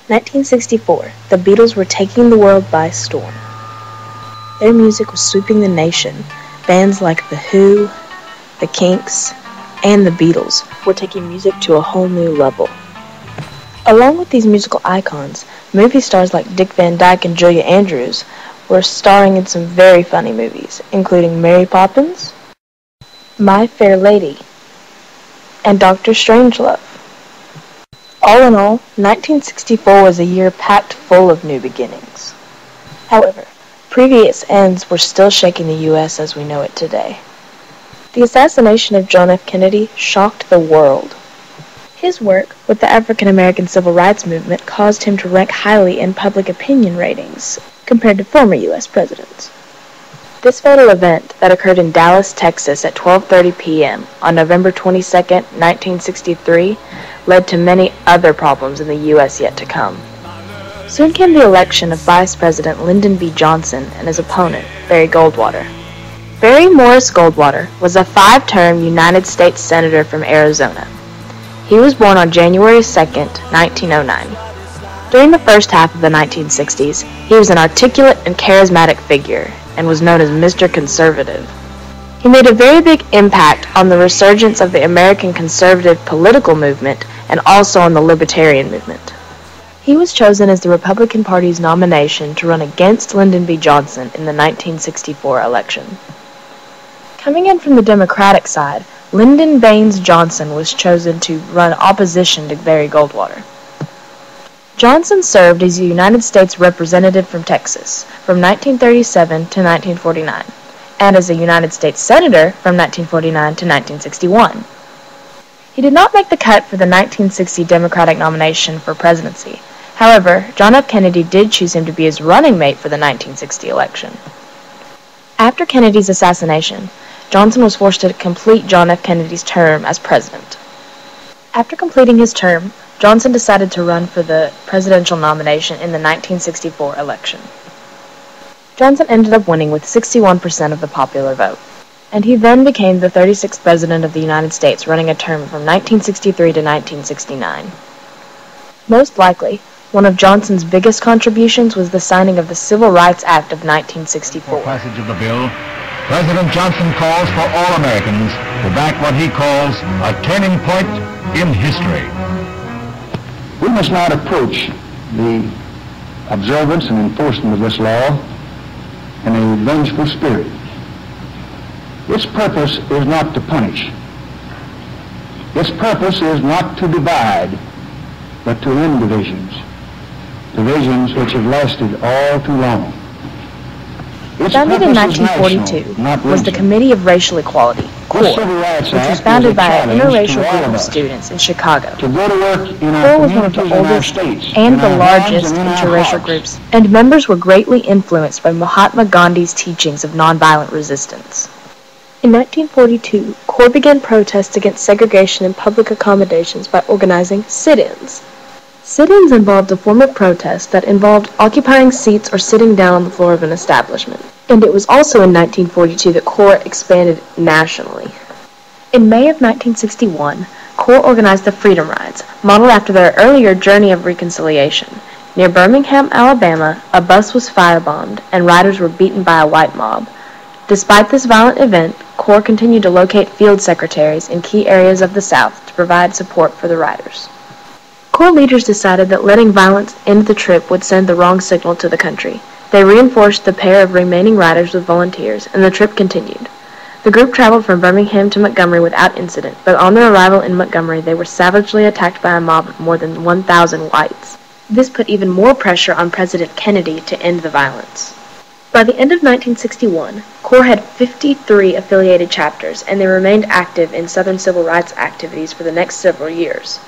1964, the Beatles were taking the world by storm. Their music was sweeping the nation. Bands like The Who, The Kinks, and The Beatles were taking music to a whole new level. Along with these musical icons, movie stars like Dick Van Dyke and Julia Andrews were starring in some very funny movies, including Mary Poppins, My Fair Lady, and Dr. Strangelove. All in all, 1964 was a year packed full of new beginnings. However, previous ends were still shaking the U.S. as we know it today. The assassination of John F. Kennedy shocked the world. His work with the African American Civil Rights Movement caused him to rank highly in public opinion ratings compared to former U.S. presidents. This fatal event that occurred in Dallas, Texas at 12:30 p.m. on November 22, 1963, led to many other problems in the U.S. yet to come. Soon came the election of Vice President Lyndon B. Johnson and his opponent, Barry Goldwater. Barry Morris Goldwater was a 5-term United States Senator from Arizona. He was born on January 2, 1909. During the first half of the 1960s, he was an articulate and charismatic figure and was known as Mr. Conservative. He made a very big impact on the resurgence of the American conservative political movement and also on the libertarian movement. He was chosen as the Republican Party's nomination to run against Lyndon B. Johnson in the 1964 election. Coming in from the Democratic side, Lyndon Baines Johnson was chosen to run opposition to Barry Goldwater. Johnson served as a United States Representative from Texas from 1937 to 1949, and as a United States Senator from 1949 to 1961. He did not make the cut for the 1960 Democratic nomination for presidency. However, John F. Kennedy did choose him to be his running mate for the 1960 election. After Kennedy's assassination, Johnson was forced to complete John F. Kennedy's term as president. After completing his term, Johnson decided to run for the presidential nomination in the 1964 election. Johnson ended up winning with 61% of the popular vote, and he then became the 36th President of the United States, running a term from 1963 to 1969. Most likely, one of Johnson's biggest contributions was the signing of the Civil Rights Act of 1964. For passage of the bill, President Johnson calls for all Americans to back what he calls a turning point in history. We must not approach the observance and enforcement of this law in a vengeful spirit. Its purpose is not to punish. Its purpose is not to divide, but to end divisions. Divisions which have lasted all too long. Founded in 1942 was the Committee of Racial Equality, CORE, which was founded by an interracial group of students in Chicago. CORE was one of the oldest and the largest interracial groups, and members were greatly influenced by Mahatma Gandhi's teachings of nonviolent resistance. In 1942, CORE began protests against segregation in public accommodations by organizing sit-ins. Sit-ins involved a form of protest that involved occupying seats or sitting down on the floor of an establishment. And it was also in 1942 that CORE expanded nationally. In May of 1961, CORE organized the Freedom Rides, modeled after their earlier Journey of Reconciliation. Near Birmingham, Alabama, a bus was firebombed and riders were beaten by a white mob. Despite this violent event, CORE continued to locate field secretaries in key areas of the South to provide support for the riders. CORE leaders decided that letting violence end the trip would send the wrong signal to the country. They reinforced the pair of remaining riders with volunteers, and the trip continued. The group traveled from Birmingham to Montgomery without incident, but on their arrival in Montgomery, they were savagely attacked by a mob of more than 1,000 whites. This put even more pressure on President Kennedy to end the violence. By the end of 1961, CORE had 53 affiliated chapters, and they remained active in Southern civil rights activities for the next several years.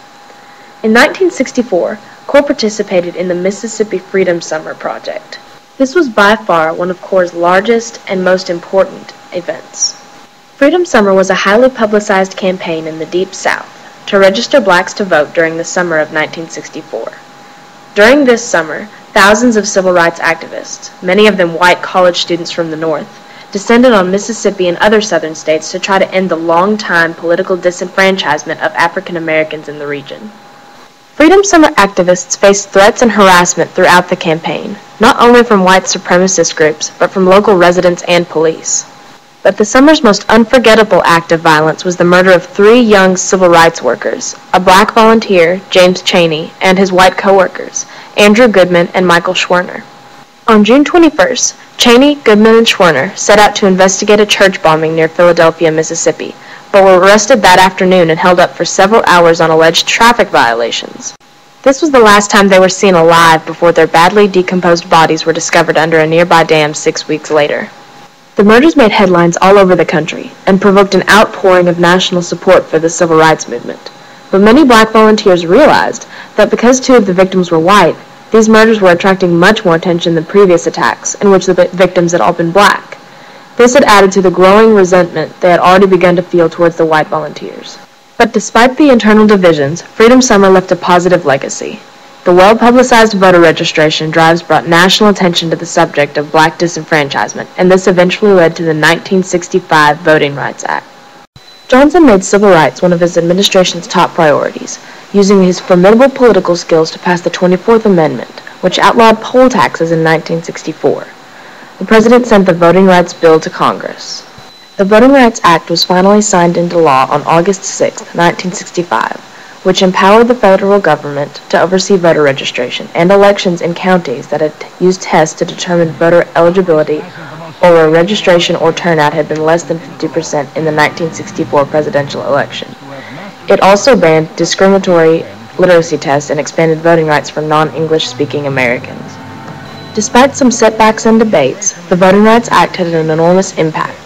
In 1964, CORE participated in the Mississippi Freedom Summer Project. This was by far one of CORE's largest and most important events. Freedom Summer was a highly publicized campaign in the Deep South to register blacks to vote during the summer of 1964. During this summer, thousands of civil rights activists, many of them white college students from the North, descended on Mississippi and other southern states to try to end the long-time political disenfranchisement of African Americans in the region. Freedom Summer activists faced threats and harassment throughout the campaign, not only from white supremacist groups, but from local residents and police. But the summer's most unforgettable act of violence was the murder of 3 young civil rights workers, a black volunteer, James Chaney, and his white co-workers, Andrew Goodman and Michael Schwerner. On June 21st, Chaney, Goodman, and Schwerner set out to investigate a church bombing near Philadelphia, Mississippi, but were arrested that afternoon and held up for several hours on alleged traffic violations. This was the last time they were seen alive before their badly decomposed bodies were discovered under a nearby dam 6 weeks later. The murders made headlines all over the country and provoked an outpouring of national support for the civil rights movement. But many black volunteers realized that because 2 of the victims were white, these murders were attracting much more attention than previous attacks in which the victims had all been black. This had added to the growing resentment they had already begun to feel towards the white volunteers. But despite the internal divisions, Freedom Summer left a positive legacy. The well-publicized voter registration drives brought national attention to the subject of black disenfranchisement, and this eventually led to the 1965 Voting Rights Act. Johnson made civil rights one of his administration's top priorities, using his formidable political skills to pass the 24th Amendment, which outlawed poll taxes in 1964. The president sent the Voting Rights Bill to Congress. The Voting Rights Act was finally signed into law on August 6, 1965, which empowered the federal government to oversee voter registration and elections in counties that had used tests to determine voter eligibility or where registration or turnout had been less than 50% in the 1964 presidential election. It also banned discriminatory literacy tests and expanded voting rights for non-English speaking Americans. Despite some setbacks and debates, the Voting Rights Act had an enormous impact.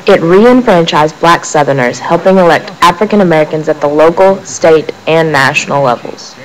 It re-enfranchised black Southerners, helping elect African Americans at the local, state, and national levels.